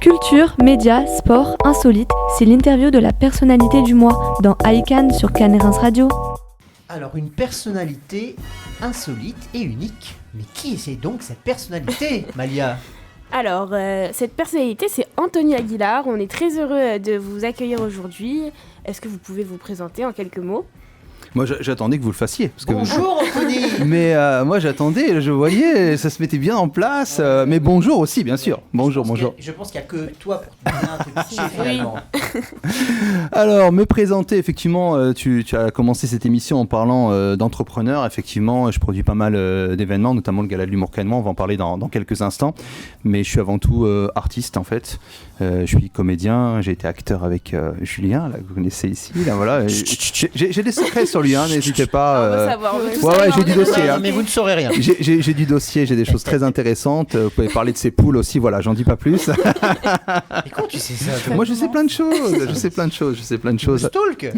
Culture, médias, sport, insolite, c'est l'interview de la personnalité du mois dans iCan sur Cannes Reims Radio. Alors, une personnalité insolite et unique. Mais qui est donc cette personnalité, Malia ? Alors, cette personnalité, c'est Anthony Aguilar. On est très heureux de vous accueillir aujourd'hui. Est-ce que vous pouvez vous présenter en quelques mots ? Moi, j'attendais que vous le fassiez. Parce que Bonjour, Anthony. Mais moi, j'attendais, je voyais, ça se mettait bien en place. Mais bonjour aussi, bien sûr. Bonjour. Je pense qu'il n'y a que toi pour bien te pitcher, finalement. Alors, me présenter, effectivement, tu as commencé cette émission en parlant d'entrepreneur. Effectivement, je produis pas mal d'événements, notamment le Gala de l'Humour Cannemois. On va en parler dans quelques instants. Mais je suis avant tout artiste, en fait. Je suis comédien, j'ai été acteur avec Julien, là, que vous connaissez ici. Là, voilà. J'ai des secrets sur lui, hein, n'hésitez pas. On veut savoir. Ouais, j'ai du dossier. Hein. Mais vous ne saurez rien. J'ai du dossier, j'ai des choses très intéressantes. Vous pouvez parler de ses poules aussi, voilà, j'en dis pas plus. Mais comment tu sais ça, toi ? Moi, je sais plein de choses. Stalk.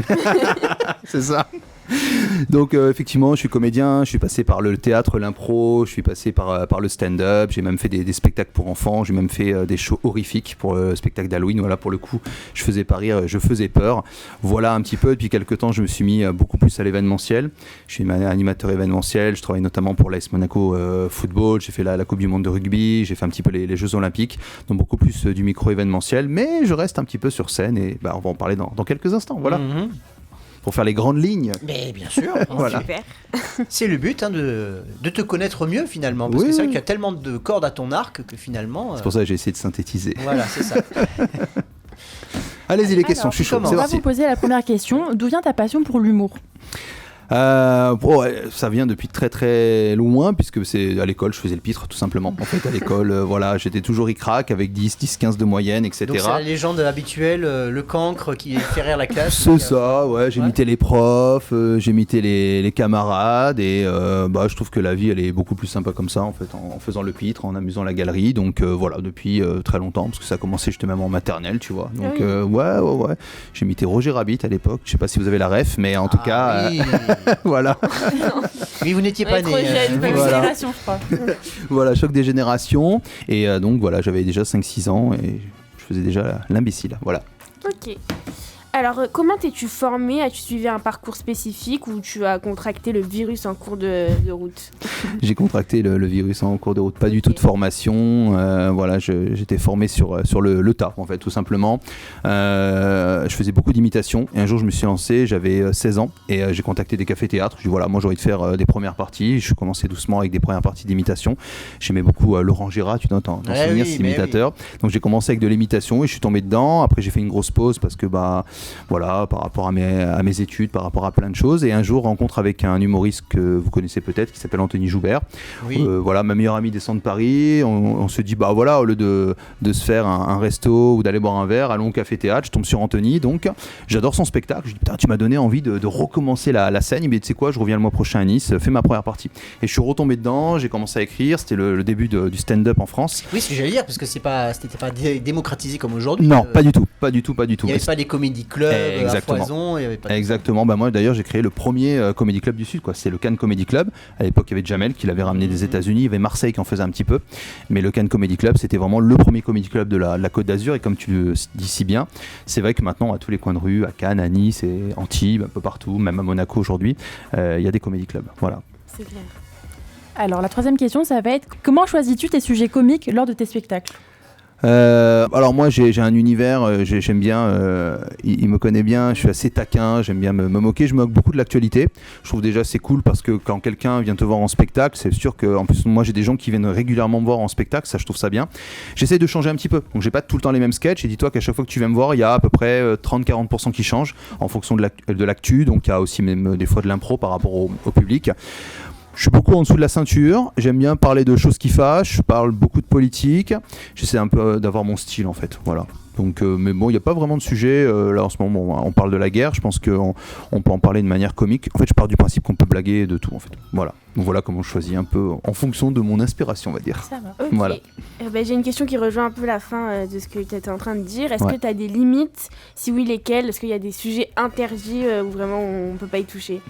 C'est ça. Donc effectivement, je suis comédien, je suis passé par le théâtre, l'impro, je suis passé par le stand-up, j'ai même fait des spectacles pour enfants, j'ai même fait des shows horrifiques pour le spectacle d'Halloween. Voilà, pour le coup, je faisais pas rire, je faisais peur. Voilà un petit peu. Depuis quelques temps, je me suis mis beaucoup plus à l'événementiel. Je suis animateur événementiel, je travaille notamment pour l'AS Monaco football, j'ai fait la Coupe du Monde de rugby, j'ai fait un petit peu les Jeux Olympiques, donc beaucoup plus du micro-événementiel, mais je reste un petit peu sur scène et on va en parler dans quelques instants. Voilà. Mm-hmm. Pour faire les grandes lignes. Mais bien sûr, voilà. Super. C'est le but, hein, de te connaître mieux finalement, parce que c'est vrai qu'il y a tellement de cordes à ton arc que finalement... C'est pour ça que j'ai essayé de synthétiser. Voilà, c'est ça. Allez-y les questions, je suis chaud. On va vous poser la première question. D'où vient ta passion pour l'humour ? Ça vient depuis très très loin, puisque c'est à l'école je faisais le pitre tout simplement. En fait à l'école voilà, j'étais toujours ric-rac avec 10-15 de moyenne, etc. Donc c'est la légende habituelle, le cancre qui fait rire la classe. C'est ça, ouais, j'imitais les profs, j'imitais les camarades et je trouve que la vie elle est beaucoup plus sympa comme ça en fait, en faisant le pitre, en amusant la galerie. Donc voilà, depuis très longtemps, parce que ça a commencé j'étais même en maternelle, tu vois. Donc ouais. J'imitais Roger Rabbit à l'époque, je sais pas si vous avez la ref, mais en tout cas... Oui. Voilà. Mais vous n'étiez pas né. Trop jeune, Nouvelle génération, je crois. Voilà, choc des générations. Et donc voilà, j'avais déjà 5-6 ans et je faisais déjà l'imbécile. Voilà. Ok. Alors, comment t'es-tu formé ? As-tu suivi un parcours spécifique ou tu as contracté le virus en cours de route ? J'ai contracté le virus en cours de route, pas du tout de formation. Voilà, j'étais formé sur le tas, en fait, tout simplement. Je faisais beaucoup d'imitations et un jour je me suis lancé, j'avais 16 ans et j'ai contacté des cafés-théâtres. Je dis voilà, moi j'ai envie de faire des premières parties. Je commençais doucement avec des premières parties d'imitation. J'aimais beaucoup Laurent Gérard, tu dois t'en souvenir, cet imitateur. Oui. Donc j'ai commencé avec de l'imitation et je suis tombé dedans. Après j'ai fait une grosse pause parce que voilà, par rapport à mes études, par rapport à plein de choses. Et un jour, rencontre avec un humoriste que vous connaissez peut-être, qui s'appelle Anthony Joubert. Oui. Voilà, ma meilleure amie descend de Paris. On se dit, voilà, au lieu de se faire un resto ou d'aller boire un verre, allons au café-théâtre. Je tombe sur Anthony, donc j'adore son spectacle. Je dis, putain, tu m'as donné envie de recommencer la scène. Mais tu sais quoi, je reviens le mois prochain à Nice, fais ma première partie. Et je suis retombé dedans, j'ai commencé à écrire. C'était le début du stand-up en France. Oui, ce que j'allais dire, parce que c'était pas démocratisé comme aujourd'hui. Non, pas du tout. Il n'y avait pas des comédie clubs. Exactement. À foison, il y avait pas Exactement. Moi d'ailleurs j'ai créé le premier comédie club du Sud, quoi. C'est le Cannes Comedy Club. À l'époque il y avait Jamel qui l'avait ramené des États-Unis, il y avait Marseille qui en faisait un petit peu, mais le Cannes Comedy Club c'était vraiment le premier comédie club de la Côte d'Azur. Et comme tu le dis si bien, c'est vrai que maintenant à tous les coins de rue, à Cannes, à Nice et Antibes, un peu partout, même à Monaco aujourd'hui, il y a des comédie clubs. Voilà. C'est clair. Alors la troisième question, ça va être comment choisis-tu tes sujets comiques lors de tes spectacles ? Alors moi j'ai un univers, j'aime bien, il me connaît bien, je suis assez taquin, j'aime bien me moquer, je me moque beaucoup de l'actualité. Je trouve déjà c'est cool parce que quand quelqu'un vient te voir en spectacle, c'est sûr que en plus moi j'ai des gens qui viennent régulièrement me voir en spectacle, ça je trouve ça bien. J'essaie de changer un petit peu, donc j'ai pas tout le temps les mêmes sketchs et dis-toi qu'à chaque fois que tu viens me voir il y a à peu près 30-40% qui changent en fonction de l'actu, donc il y a aussi même des fois de l'impro par rapport au public. Je suis beaucoup en dessous de la ceinture, j'aime bien parler de choses qui fâchent, je parle beaucoup de politique, j'essaie un peu d'avoir mon style en fait, voilà. Donc, mais bon, il n'y a pas vraiment de sujet, là en ce moment on parle de la guerre, je pense qu'on peut en parler de manière comique. En fait je pars du principe qu'on peut blaguer de tout en fait, voilà. Donc voilà comment je choisis un peu en fonction de mon inspiration on va dire. Ça va. Okay. Voilà. J'ai une question qui rejoint un peu la fin de ce que tu étais en train de dire. Est-ce que tu as des limites ? Si oui, lesquelles ? Est-ce qu'il y a des sujets interdits où vraiment on ne peut pas y toucher ?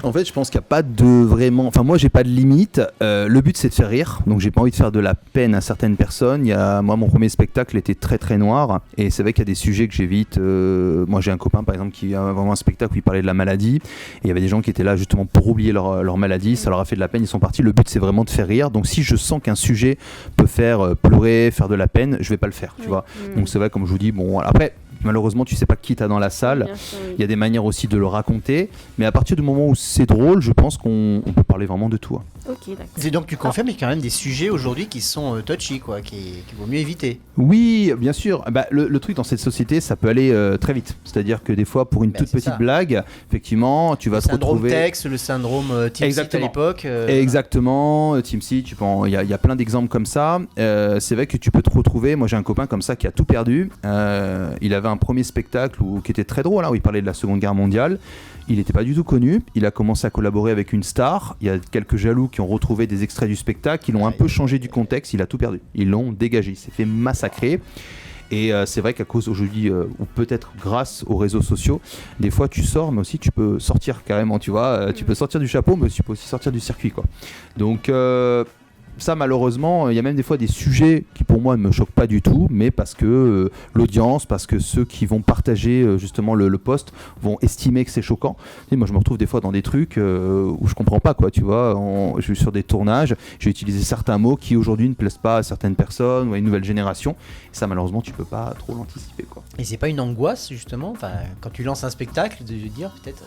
En fait, je pense qu'il n'y a pas de vraiment. Enfin, moi, j'ai pas de limite. Le but, c'est de faire rire. Donc, j'ai pas envie de faire de la peine à certaines personnes. Moi, mon premier spectacle était très très noir. Et c'est vrai qu'il y a des sujets que j'évite. Moi, j'ai un copain, par exemple, qui a vraiment un spectacle où il parlait de la maladie. Et il y avait des gens qui étaient là justement pour oublier leur maladie. Ça leur a fait de la peine. Ils sont partis. Le but, c'est vraiment de faire rire. Donc, si je sens qu'un sujet peut faire pleurer, faire de la peine, je vais pas le faire. Tu vois. Donc, c'est vrai, comme je vous dis, bon, voilà. Après. Malheureusement, tu sais pas qui t'as dans la salle. Il y a des manières aussi de le raconter. Mais à partir du moment où c'est drôle, je pense qu'on peut parler vraiment de tout. Ok, d'accord. C'est donc tu confirmes qu'il y a quand même des sujets aujourd'hui qui sont touchy, quoi, qu'il vaut mieux éviter. Oui, bien sûr. Le truc dans cette société, ça peut aller très vite. C'est-à-dire que des fois, pour une toute petite blague, effectivement, tu vas te retrouver... Le syndrome Tex, le syndrome Team Seat à l'époque. Exactement, Team Seat, il y a plein d'exemples comme ça. C'est vrai que tu peux te retrouver... Moi, j'ai un copain comme ça qui a tout perdu. Il avait un premier spectacle qui était très drôle, où il parlait de la Seconde Guerre mondiale. Il n'était pas du tout connu. Il a commencé à collaborer avec une star. Il y a quelques jaloux qui ont retrouvé des extraits du spectacle. Ils l'ont un peu changé du contexte. Il a tout perdu. Ils l'ont dégagé. Il s'est fait massacrer. Et c'est vrai qu'à cause aujourd'hui, ou peut-être grâce aux réseaux sociaux, des fois tu sors, mais aussi tu peux sortir carrément, tu vois. Tu peux sortir du chapeau, mais tu peux aussi sortir du circuit, quoi. Donc... ça, malheureusement, il y a même des fois des sujets qui pour moi ne me choquent pas du tout, mais parce que l'audience, parce que ceux qui vont partager justement le post vont estimer que c'est choquant. Et moi, je me retrouve des fois dans des trucs où je comprends pas, quoi. Tu vois, je suis sur des tournages, j'ai utilisé certains mots qui aujourd'hui ne plaisent pas à certaines personnes ou à une nouvelle génération. Et ça, malheureusement, tu peux pas trop l'anticiper, quoi. Et c'est pas une angoisse justement, quand tu lances un spectacle, de dire peut-être.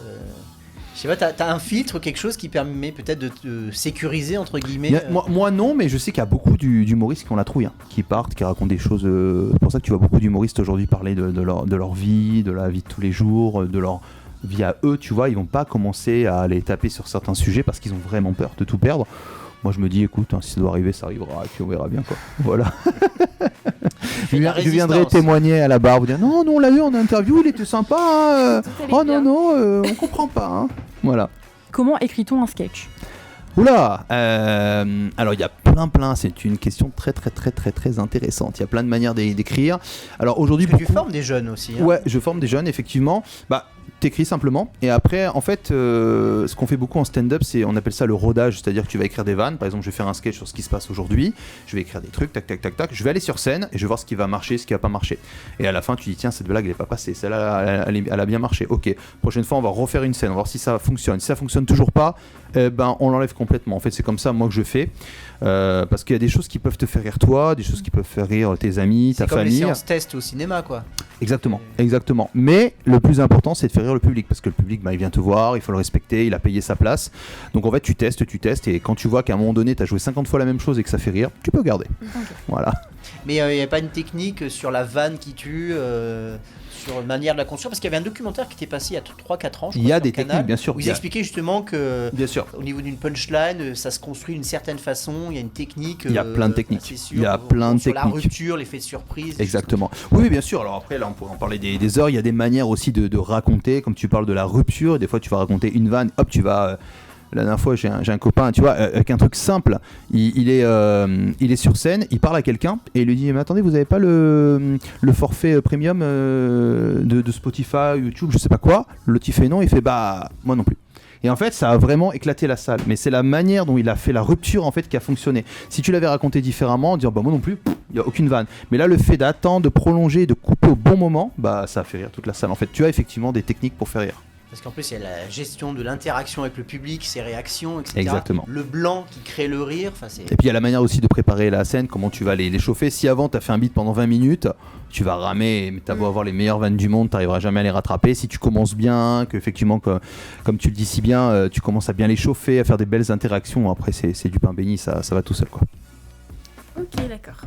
Je sais pas, t'as un filtre, quelque chose qui permet peut-être de te sécuriser, entre guillemets. Moi non, mais je sais qu'il y a beaucoup d'humoristes qui ont la trouille, qui partent, qui racontent des choses. C'est pour ça que tu vois beaucoup d'humoristes aujourd'hui parler de leur vie, de la vie de tous les jours, de leur vie à eux, tu vois. Ils vont pas commencer à aller taper sur certains sujets parce qu'ils ont vraiment peur de tout perdre. Moi je me dis, écoute, si ça doit arriver, ça arrivera, et puis on verra bien, quoi. Voilà. Je viendrai témoigner à la barre, vous dire non, on l'a eu en interview, il était sympa. On comprend pas. Hein. Voilà. Comment écrit-on un sketch ? Oula, alors il y a plein, c'est une question très intéressante. Il y a plein de manières d'écrire. Alors aujourd'hui, tu formes des jeunes aussi. Hein. Ouais, je forme des jeunes, effectivement. T'écris simplement et après en fait ce qu'on fait beaucoup en stand-up, on appelle ça le rodage, c'est-à-dire que tu vas écrire des vannes. Par exemple, je vais faire un sketch sur ce qui se passe aujourd'hui, je vais écrire des trucs, tac, je vais aller sur scène et je vais voir ce qui va marcher, ce qui va pas marcher, et à la fin tu dis tiens, cette blague elle est pas passée, celle-là elle a bien marché, ok, prochaine fois on va refaire une scène, on va voir si ça fonctionne. Si ça fonctionne toujours pas, on l'enlève complètement. En fait c'est comme ça moi que je fais, parce qu'il y a des choses qui peuvent te faire rire toi, des choses qui peuvent faire rire tes amis, ta famille. C'est comme les séances test au cinéma, quoi. Exactement. Mais le plus important, c'est de faire rire le public, parce que le public, il vient te voir, il faut le respecter, il a payé sa place. Donc en fait, tu testes, et quand tu vois qu'à un moment donné, tu as joué 50 fois la même chose et que ça fait rire, tu peux garder. Okay. Voilà. Mais il n'y a pas une technique sur la vanne qui tue, sur une manière de la construire, parce qu'il y avait un documentaire qui était passé il y a 3-4 ans, je crois. Il y a des techniques, bien sûr. Où ils expliquaient justement que, bien sûr, au niveau d'une punchline, ça se construit d'une certaine façon, il y a une technique. Il y a plein de techniques. Il y a plein de techniques. Sur la rupture, l'effet de surprise. Exactement. Oui, bien sûr. Alors après, là, on pourrait en parler des heures. Il y a des manières aussi de raconter, comme tu parles de la rupture. Des fois, tu vas raconter une vanne, hop, tu vas... La dernière fois, j'ai un copain, tu vois, avec un truc simple. Il est sur scène, il parle à quelqu'un et il lui dit mais attendez, vous avez pas le forfait premium de Spotify, YouTube, je sais pas quoi. L'autre il fait non, il fait bah moi non plus. Et en fait, ça a vraiment éclaté la salle. Mais c'est la manière dont il a fait la rupture en fait qui a fonctionné. Si tu l'avais raconté différemment, en disant bah moi non plus, il y a aucune vanne. Mais là, le fait d'attendre, de prolonger, de couper au bon moment, bah ça a fait rire toute la salle. En fait, tu as effectivement des techniques pour faire rire. Parce qu'en plus, il y a la gestion de l'interaction avec le public, ses réactions, etc. Exactement. Le blanc qui crée le rire. Et puis il y a la manière aussi de préparer la scène, comment tu vas les chauffer. Si avant tu as fait un beat pendant 20 minutes, tu vas ramer, mais tu as beau avoir les meilleures vannes du monde, tu n'arriveras jamais à les rattraper. Si tu commences bien, qu'effectivement, comme tu le dis si bien, tu commences à bien les chauffer, à faire des belles interactions, après c'est du pain béni, ça va tout seul, quoi. Ok, d'accord.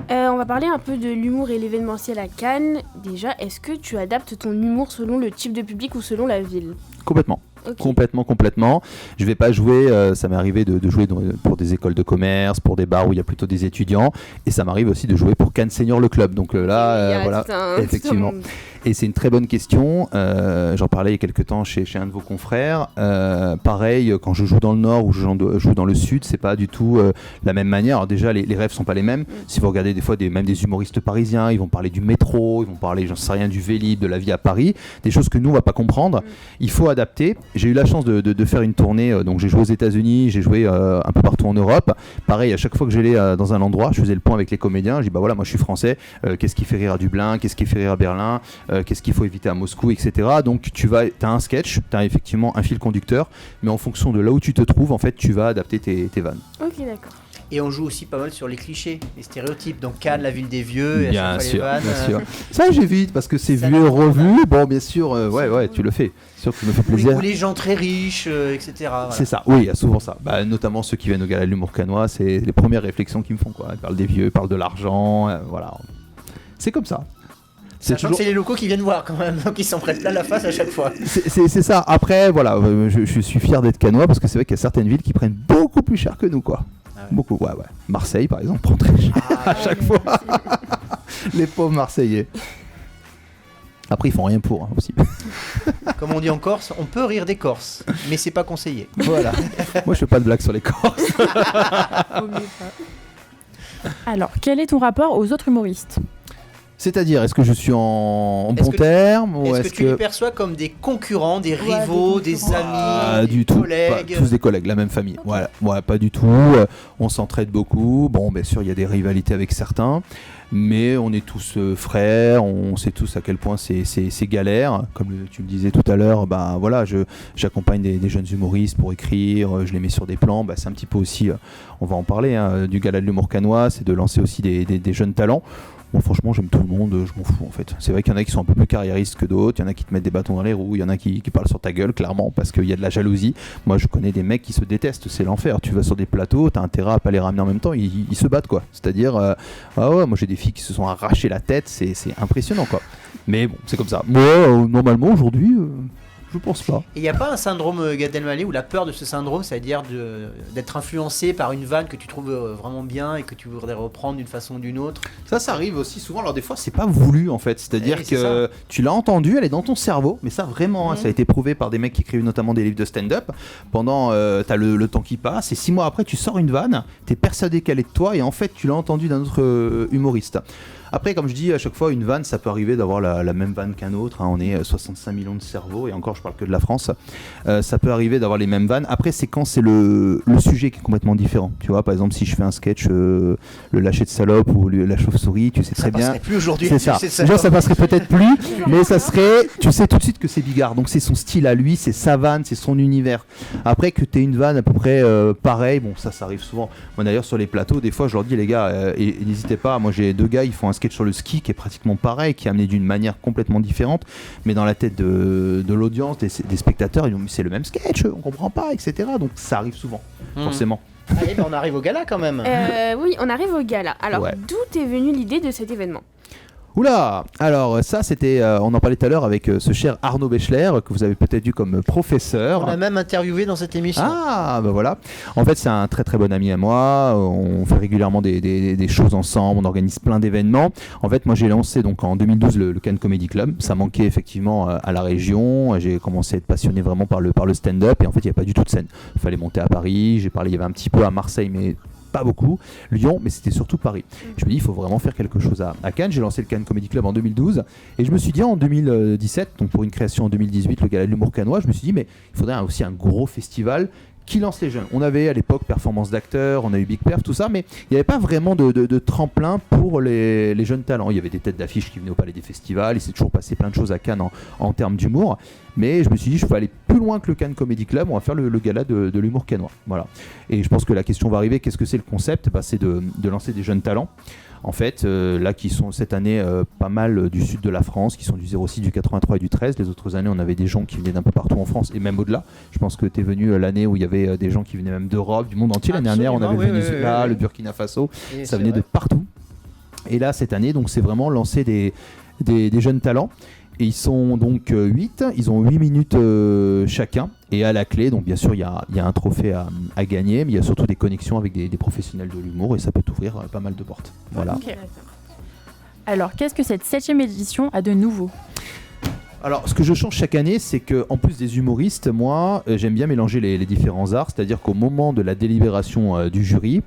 On va parler un peu de l'humour et l'événementiel à Cannes. Déjà, est-ce que tu adaptes ton humour selon le type de public ou selon la ville ? Complètement. Okay. Complètement. Je vais pas jouer, ça m'est arrivé de jouer pour des écoles de commerce, pour des bars où il y a plutôt des étudiants, et ça m'arrive aussi de jouer pour Cannes Senior le club. Donc là, voilà, effectivement. Et c'est une très bonne question. J'en parlais il y a quelques temps chez un de vos confrères. Pareil, quand je joue dans le Nord ou je joue dans le Sud, c'est pas du tout la même manière. Alors déjà, les rêves sont pas les mêmes. Si vous regardez des fois même des humoristes parisiens, ils vont parler du métro, ils vont parler, j'en sais rien, du Vélib, de la vie à Paris, des choses que nous on va pas comprendre. Il faut adapter. j'ai eu la chance de faire une tournée, donc j'ai joué aux États-Unis, j'ai joué un peu partout en Europe. Pareil, à chaque fois que j'allais dans un endroit, je faisais le point avec les comédiens. Je dis bah voilà, moi je suis français, qu'est-ce qui fait rire à Dublin, qu'est-ce qui fait rire à Berlin, qu'est-ce qu'il faut éviter à Moscou, etc. Donc tu as un sketch, tu as effectivement un fil conducteur, mais en fonction de là où tu te trouves, en fait, tu vas adapter tes vannes. Ok, d'accord. Et on joue aussi pas mal sur les clichés, les stéréotypes. Donc Cannes, la ville des vieux, et à Bien chaque fois sûr, les vannes. bien sûr. Ça j'évite parce que c'est Ça vu et n'a- revu. Bon, bien sûr, ouais, tu le fais. Sûr que ça me fait Ou les, plaisir. ou les gens très riches, etc. Voilà. C'est ça, oui, il y a souvent ça. Bah, notamment ceux qui viennent au Gala de l'humour cannois, c'est les premières réflexions qu'ils me font, quoi. Ils parlent des vieux, ils parlent de l'argent, voilà. C'est comme ça. Sachant que c'est les locaux qui viennent voir quand même, donc ils s'en prennent plein la face à chaque fois. C'est ça. Après, voilà, je suis fier d'être cannois parce que c'est vrai qu'il y a certaines villes qui prennent beaucoup plus cher que nous, quoi. Ah ouais. Beaucoup, ouais. Marseille, par exemple, prend très cher Ah, à chaque fois. Les pauvres Marseillais. Après, ils font rien pour, hein, aussi. Comme on dit en Corse, on peut rire des Corses, mais c'est pas conseillé. Voilà. Moi, je fais pas de blagues sur les Corses. Faut mieux pas. Alors, quel est ton rapport aux autres humoristes? C'est-à-dire, est-ce que je suis en Est-ce bon que- terme ou Est-ce que tu les perçois comme des concurrents, des rivaux, des des concurrents. amis, du des tout, collègues pas tous des collègues, la même famille. Voilà, ouais, pas du tout. On s'entraide beaucoup. Bon, bien sûr, il y a des rivalités avec certains, mais on est tous frères. On sait tous à quel point c'est galère. Comme tu me disais tout à l'heure, bah voilà, j'accompagne des jeunes humoristes pour écrire. Je les mets sur des plans. Bah, c'est un petit peu aussi, on va en parler, hein, du Gala de l'humour cannois, c'est de lancer aussi des jeunes talents. Bon, franchement, j'aime tout le monde, je m'en fous en fait. C'est vrai qu'il y en a qui sont un peu plus carriéristes que d'autres, il y en a qui te mettent des bâtons dans les roues, il y en a qui parlent sur ta gueule, clairement, parce qu'il y a de la jalousie. Moi, je connais des mecs qui se détestent, c'est l'enfer. Tu vas sur des plateaux, t'as intérêt à pas les ramener en même temps, ils se battent quoi. C'est-à-dire, ah ouais, moi j'ai des filles qui se sont arrachées la tête, c'est impressionnant quoi. Mais bon, c'est comme ça. Moi, normalement, aujourd'hui, je pense pas. Et il n'y a pas un syndrome Gad Elmaleh ou la peur de ce syndrome, c'est-à-dire d'être influencé par une vanne que tu trouves vraiment bien et que tu voudrais reprendre d'une façon ou d'une autre? Ça arrive aussi souvent. Alors des fois, c'est pas voulu en fait. C'est-à-dire Oui, c'est que tu l'as entendu, elle est dans ton cerveau. Mais ça vraiment, hein, ça a été prouvé par des mecs qui écrivent notamment des livres de stand-up. Pendant, t'as le temps qui passe et 6 mois après, tu sors une vanne. T'es persuadé qu'elle est de toi et en fait, tu l'as entendue d'un autre humoriste. Après, comme je dis, à chaque fois, une vanne, ça peut arriver d'avoir la même vanne qu'un autre. Hein. On est 65 millions de cerveaux, et encore, je parle que de la France. Ça peut arriver d'avoir les mêmes vannes. Après, c'est quand c'est le sujet qui est complètement différent. Tu vois, par exemple, si je fais un sketch, le lâcher de salope ou la chauve-souris, tu sais très bien. Ça passerait plus aujourd'hui. C'est ça. Déjà, ça passerait peut-être plus, mais ça serait. Tu sais tout de suite que c'est Bigard. Donc, c'est son style à lui, c'est sa vanne, c'est son univers. Après, que tu aies une vanne à peu près pareil, bon, ça arrive souvent. Moi, d'ailleurs, sur les plateaux, des fois, je leur dis, les gars, et n'hésitez pas. Moi, j'ai 2 gars, ils font un sketch sur le ski qui est pratiquement pareil, qui est amené d'une manière complètement différente, mais dans la tête de l'audience, des spectateurs, ils vont, c'est le même sketch, on comprend pas, etc. Donc, ça arrive souvent, forcément. Allez, ben on arrive au gala quand même. Oui, on arrive au gala. Alors, Ouais. d'où est venue l'idée de cet événement? Oula! Alors ça c'était, on en parlait tout à l'heure avec ce cher Arnaud Bechler, que vous avez peut-être vu comme professeur. On l'a même interviewé dans cette émission. Ah bah voilà. En fait c'est un très très bon ami à moi. On fait régulièrement des choses ensemble. On organise plein d'événements. En fait moi j'ai lancé donc en 2012 le Cannes Comedy Club. Ça manquait effectivement à la région. J'ai commencé à être passionné vraiment par le stand-up et en fait il n'y a pas du tout de scène. Il fallait monter à Paris. J'ai parlé, il y avait un petit peu à Marseille mais pas beaucoup, Lyon, mais c'était surtout Paris. Je me dis, il faut vraiment faire quelque chose à Cannes. J'ai lancé le Cannes Comedy Club en 2012 et je me suis dit en 2017, donc pour une création en 2018, le Gala de l'humour cannois, je me suis dit, mais il faudrait aussi un gros festival qui lance les jeunes. On avait à l'époque performance d'acteurs, on a eu Big Perf, tout ça, mais il n'y avait pas vraiment de tremplin pour les jeunes talents. Il y avait des têtes d'affiche qui venaient au palais des festivals, il s'est toujours passé plein de choses à Cannes en termes d'humour, mais je me suis dit, je peux aller plus loin que le Cannes Comedy Club, on va faire le gala de l'humour cannois. Voilà. Et je pense que la question va arriver, qu'est-ce que c'est le concept? C'est de lancer des jeunes talents. En fait, là, qui sont cette année pas mal du sud de la France, qui sont du 06, du 83 et du 13. Les autres années, on avait des gens qui venaient d'un peu partout en France et même au-delà. Je pense que tu es venu l'année où il y avait des gens qui venaient même d'Europe, du monde entier. L'année dernière, on avait le Venezuela, le Burkina Faso. Et Ça venait de partout. Et là, cette année, donc, c'est vraiment lancer des jeunes talents. Et ils sont donc 8, ils ont 8 minutes chacun. Et à la clé, donc bien sûr, il y a un trophée à gagner, mais il y a surtout des connexions avec des professionnels de l'humour et ça peut t'ouvrir pas mal de portes. Voilà. Ok. Alors, qu'est-ce que cette 7e édition a de nouveau? Alors, ce que je change chaque année, c'est qu'en plus des humoristes, moi, j'aime bien mélanger les différents arts. C'est-à-dire qu'au moment de la délibération du jury,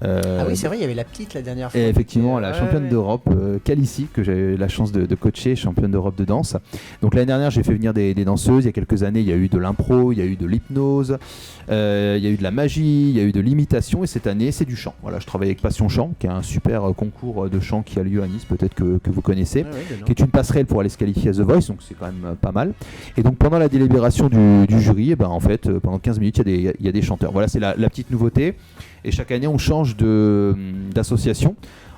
Ah oui, c'est vrai, il y avait la petite la dernière fois. Et effectivement, la Ouais, championne ouais. d'Europe, Calici, que j'ai eu la chance de coacher, championne d'Europe de danse. Donc l'année dernière, j'ai fait venir des danseuses. Il y a quelques années, il y a eu de l'impro, il y a eu de l'hypnose, il y a eu de la magie, il y a eu de l'imitation. Et cette année, c'est du chant. Voilà, je travaille avec Passion Chant, qui est un super concours de chant qui a lieu à Nice, peut-être que vous connaissez, Ouais, ouais, qui est une passerelle pour aller se qualifier à The Voice. Donc c'est quand même pas mal. Et donc pendant la délibération du jury, et ben, en fait, pendant 15 minutes, il y a des chanteurs. Voilà, c'est la petite nouveauté. Et chaque année, on change d'association.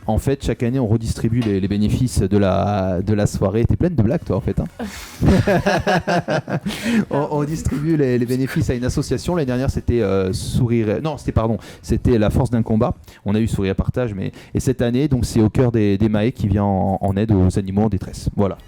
En fait, chaque année, on redistribue les bénéfices de la soirée. T'es pleine de blagues, toi, en fait. Hein. on distribue les bénéfices à une association. L'année dernière, c'était c'était la force d'un combat. On a eu Sourire Partage, et cette année, donc, c'est au cœur des Mahé qui vient en aide aux animaux en détresse. Voilà.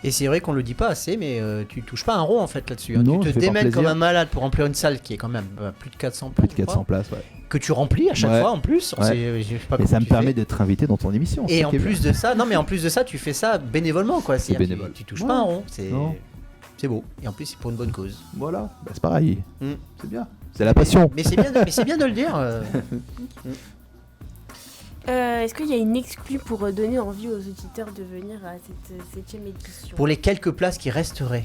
Et c'est vrai qu'on le dit pas assez, mais tu touches pas un rond en fait là-dessus. Hein. Non, Tu je te fais par démènes comme plaisir. un malade pour remplir une salle qui est quand même plus de 400 places. Plus de je crois, 400 places, ouais. que tu remplis à chaque Ouais. fois en plus. Ouais. Je sais pas Et comment ça me tu permet fais. d'être invité dans ton émission. Et c'est en qui est plus de ça, non mais en plus de ça, tu fais ça bénévolement quoi. C'est C'est-à-dire, bénévole. Tu touches Ouais. pas un rond. Non. C'est beau. Et en plus, c'est pour une bonne cause. bien. Voilà, bah, c'est pareil. Mm. C'est bien. C'est la passion. Mais c'est bien de le dire. Est-ce qu'il y a une exclue pour donner envie aux auditeurs de venir à cette 7e édition? Pour les quelques places qui resteraient.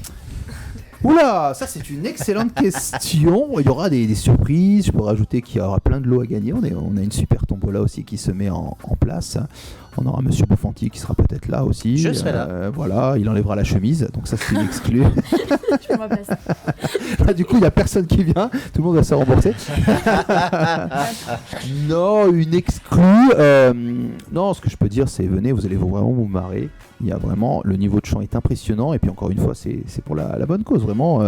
Oula, ça c'est une excellente question. Il y aura des surprises. Je peux rajouter qu'il y aura plein de lots à gagner. On a une super tombola aussi qui se met en place. On aura Monsieur Bouffanti qui sera peut-être là aussi. Je serai là. Voilà, il enlèvera la chemise. Donc ça c'est une exclue. Je prends ma place. Là, du coup, il n'y a personne qui vient. Tout le monde va se rembourser. Non, une exclue. Non, ce que je peux dire, c'est venez, vous allez vraiment vous marrer. Il y a vraiment, le niveau de chant est impressionnant. Et puis encore une fois, c'est pour la bonne cause. Vraiment,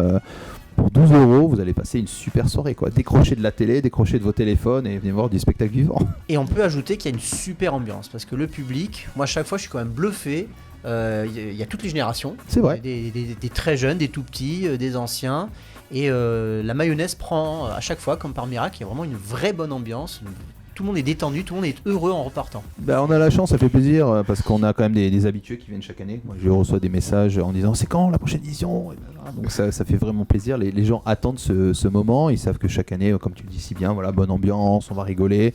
pour 12 €, vous allez passer une super soirée, quoi. Décrochez de la télé, décrochez de vos téléphones et venez voir du spectacle vivant. Et on peut ajouter qu'il y a une super ambiance parce que le public, moi chaque fois je suis quand même bluffé. Il y a toutes les générations. C'est vrai. Des très jeunes, des tout petits, des anciens. Et la mayonnaise prend à chaque fois, comme par miracle, il y a vraiment une vraie bonne ambiance. Tout le monde est détendu, tout le monde est heureux en repartant. Ben, on a la chance, ça fait plaisir parce qu'on a quand même des habitués qui viennent chaque année. Moi, je reçois des messages en disant c'est quand la prochaine édition. Et voilà. Donc ça fait vraiment plaisir. Les gens attendent ce moment. Ils savent que chaque année, comme tu le dis si bien, voilà, bonne ambiance, on va rigoler.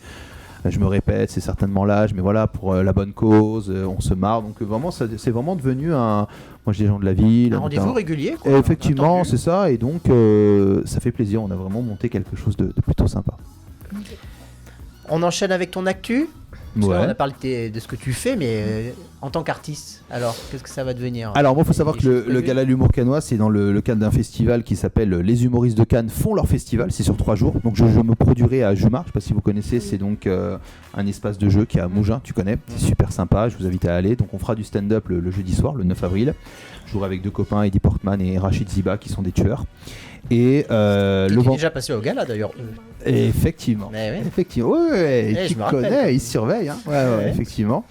Je me répète, c'est certainement l'âge, mais voilà, pour la bonne cause, on se marre. Donc vraiment, c'est vraiment devenu moi je dis les gens de la ville. Un rendez-vous régulier, quoi. Et effectivement, Attendu. c'est ça. Et donc, ça fait plaisir. On a vraiment monté quelque chose de plutôt sympa. On enchaîne avec ton actu. Parce que Ouais. là, on a parlé de ce que tu fais, mais en tant qu'artiste, alors qu'est-ce que ça va devenir? Alors, moi, il faut savoir Des que le choses prévues Gala de l'humour cannois, c'est dans le cadre d'un festival qui s'appelle Les humoristes de Cannes font leur festival. C'est sur 3 jours. Donc, je me produirai à Jumar. Je ne sais pas si vous connaissez. C'est donc un espace de jeu qui est à Mougins. Tu connais. C'est super sympa. Je vous invite à aller. Donc, on fera du stand-up le jeudi soir, le 9 avril. Je jouerai avec 2 copains, Eddie Portman et Rachid Ziba, qui sont des tueurs. Et Qui le est vent. déjà passé au gala d'ailleurs. Effectivement. Mais ouais. Effectivement. Ouais, Eh, qui je me rappelle. connaît, il surveille. Hein. Ouais, effectivement.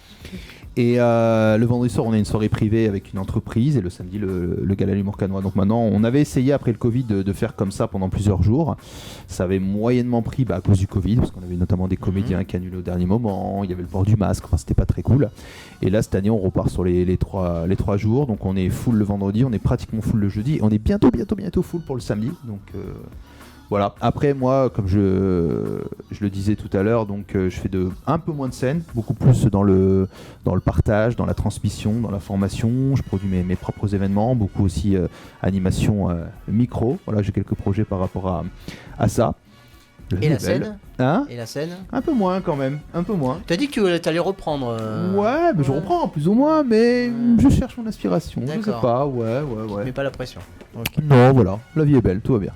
Et le vendredi soir, on a une soirée privée avec une entreprise et le samedi, le Gala de l'humour cannois. Donc maintenant, on avait essayé après le Covid de faire comme ça pendant plusieurs jours. Ça avait moyennement pris à cause du Covid, parce qu'on avait notamment des comédiens qui annulaient au dernier moment. Il y avait le port du masque, enfin, c'était pas très cool. Et là, cette année, on repart sur les trois jours. Donc on est full le vendredi, on est pratiquement full le jeudi. Et on est bientôt full pour le samedi. Donc voilà. Après, moi, comme je le disais tout à l'heure, donc je fais un peu moins de scènes, beaucoup plus dans le partage, dans la transmission, dans la formation. Je produis mes propres événements, beaucoup aussi animation micro. Voilà, j'ai quelques projets par rapport à ça. Et la vie est belle. scène Hein? Et la scène Un peu moins quand même, un peu moins. Tu as dit que tu allais reprendre. Ouais, mais je reprends plus ou moins, mais je cherche mon inspiration. Je sais D'accord. pas, ouais. Mais pas la pression. Ok. Non, voilà, la vie est belle, tout va bien.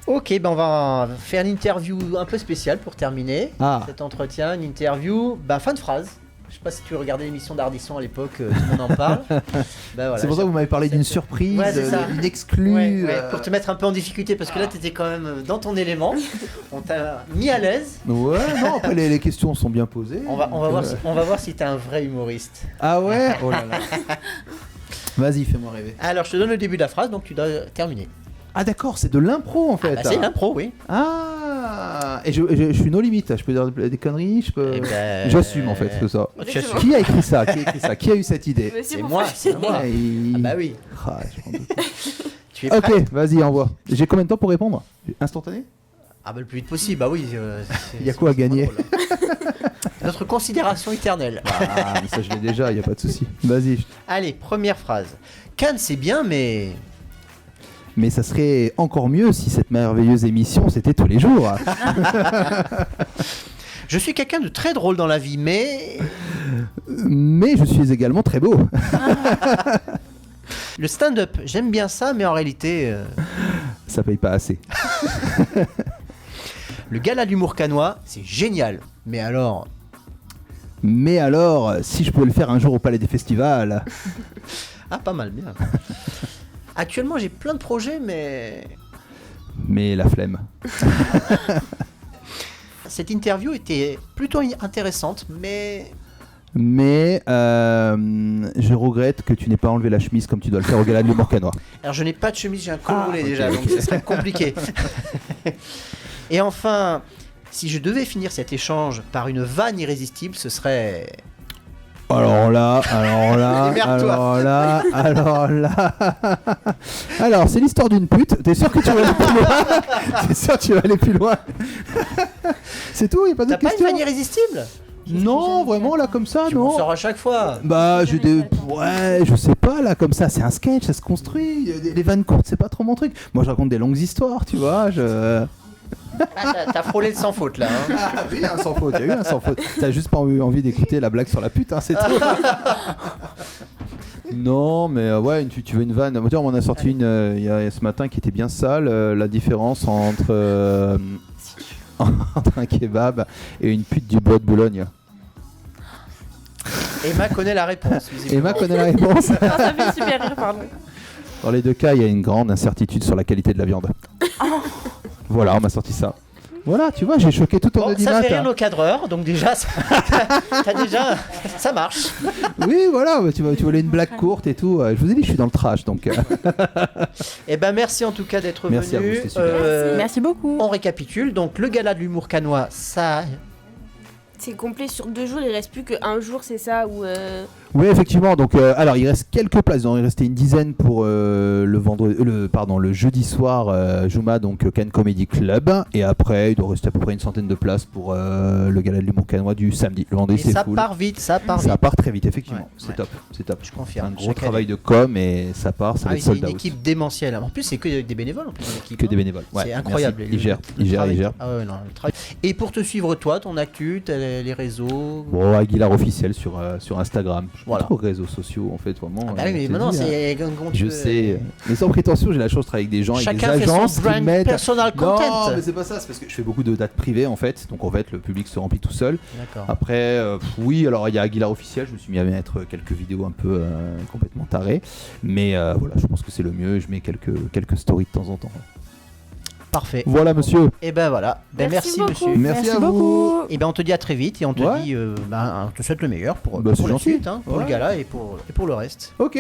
Ok, ben on va faire une interview un peu spéciale pour terminer cet entretien. Une interview, fin de phrase. Je sais pas si tu regardais l'émission d'Ardisson à l'époque, tout le monde en parle. Voilà, c'est pour ça que vous m'avez parlé d'une surprise, Ouais, c'est ça. d'une exclue. Ouais, pour te mettre un peu en difficulté, parce que là, tu étais quand même dans ton élément. On t'a mis à l'aise. Ouais, non, après les questions sont bien posées. On va voir si t'es un vrai humoriste. Ah ouais. Oh là là. Vas-y, fais-moi rêver. Alors, je te donne le début de la phrase, donc tu dois terminer. Ah d'accord, c'est de l'impro en fait. C'est l'impro, oui. Ah, et je suis no limite, je peux dire des conneries, j'assume en fait, c'est ça. Tu assumes. Qui a écrit ça? Qui a eu cette idée? C'est moi, c'est moi. Ah bah oui. Je m'en doute. Tu es prêt? Ok, vas-y, envoie. J'ai combien de temps pour répondre? Instantané? Ah bah le plus vite possible, bah oui. Il y a quoi à gagner? Notre considération éternelle. Ah, mais ça je l'ai déjà, il n'y a pas de souci. Vas-y. Allez, première phrase. Cannes, c'est bien, mais... Mais ça serait encore mieux si cette merveilleuse émission c'était tous les jours. Je suis quelqu'un de très drôle dans la vie, mais... Mais je suis également très beau. Le stand-up, j'aime bien ça, mais en réalité... Ça paye pas assez. Le gala de l'humour cannois, c'est génial. Mais alors... Mais alors, si je pouvais le faire un jour au Palais des Festivals. Ah, pas mal, bien. Actuellement, j'ai plein de projets, mais... Mais la flemme. Cette interview était plutôt intéressante, mais... Mais je regrette que tu n'aies pas enlevé la chemise comme tu dois le faire au gala de l'humour cannois. Alors, je n'ai pas de chemise, j'ai un col roulé déjà, ok. donc ça serait compliqué. Et enfin, si je devais finir cet échange par une vanne irrésistible, ce serait... Alors là. Démerde-toi. Alors, c'est l'histoire d'une pute. T'es sûr que tu vas aller plus loin? T'es sûr que tu vas aller plus loin? C'est tout, y a pas T'as d'autres pas une questions? vanne irrésistible? Non, vraiment là comme ça, Tu m'en non. sors à chaque fois. Bah, ouais, je sais pas là comme ça. C'est un sketch, ça se construit. Les vannes courtes, c'est pas trop mon truc. Moi, je raconte des longues histoires, tu vois. Ah, t'as frôlé le sans faute là. Hein. Ah oui, un sans faute. Il y a eu un sans faute. T'as juste pas eu envie d'écouter la blague sur la pute, hein, c'est tout. Non, mais ouais, tu veux une vanne. On m'en a sorti une il y a ce matin qui était bien sale. La différence entre un kebab et une pute du bois de Boulogne. Emma connaît la réponse. Visiblement. Emma connaît la réponse. Ah, ça fait super rire, pardon. Dans les deux cas, il y a une grande incertitude sur la qualité de la viande. Voilà, on m'a sorti ça. Voilà, tu vois, j'ai choqué tout ton Bon, audimat. ça fait rire nos cadreurs, donc déjà, ça marche. Oui, voilà, tu voulais une blague courte et tout. Je vous ai dit, je suis dans le trash, donc. Eh ben, merci en tout cas d'être venu. Merci à vous, c'était super. Merci beaucoup. On récapitule. Donc, le gala de l'humour cannois, ça... C'est complet sur 2 jours, il reste plus qu'un jour, c'est ça ou Oui, effectivement. Donc, alors, il reste quelques places. Il restait une dizaine pour le jeudi soir, Juma, donc Cannes Comedy Club. Et après, il doit rester à peu près une centaine de places pour le gala de l'humour cannois du samedi. Le vendredi, Et c'est ça full. part vite, ça part Ça vite. part très vite, effectivement. Ouais, C'est ouais. top, c'est top. Je confirme. Un gros Chaque travail année. de com et ça part, ça Ah va oui, être c'est sold une out. équipe démentielle. En plus, c'est que des bénévoles en plus. L'équipe, Que hein. des bénévoles. Ouais, C'est incroyable. merci. Il gère. Ah ouais, non, le travail. Et pour te suivre, toi, ton actu, les réseaux. Bon, Aguilar officiel sur Instagram. Je suis Voilà. pas trop réseaux sociaux en fait, vraiment. Ah bah oui, mais je te maintenant, dis, c'est. Je sais, mais sans prétention, j'ai la chance de travailler avec des gens, Chacun avec des fait agences son qui brand mettent. personal content. Non, mais c'est pas ça, c'est parce que je fais beaucoup de dates privées en fait, donc en fait le public se remplit tout seul. D'accord. Après, oui, alors il y a Aguilar officiel, je me suis mis à mettre quelques vidéos un peu complètement tarées, mais voilà, je pense que c'est le mieux. Je mets quelques stories de temps en temps. Parfait. Voilà, monsieur. Et ben voilà. Ben, merci beaucoup. monsieur. Merci à vous. beaucoup. Et ben on te dit à très vite et on te Ouais. dit, on te souhaite le meilleur pour Bah, c'est la gentil. suite, hein, pour Ouais. le gala et pour le reste. Ok.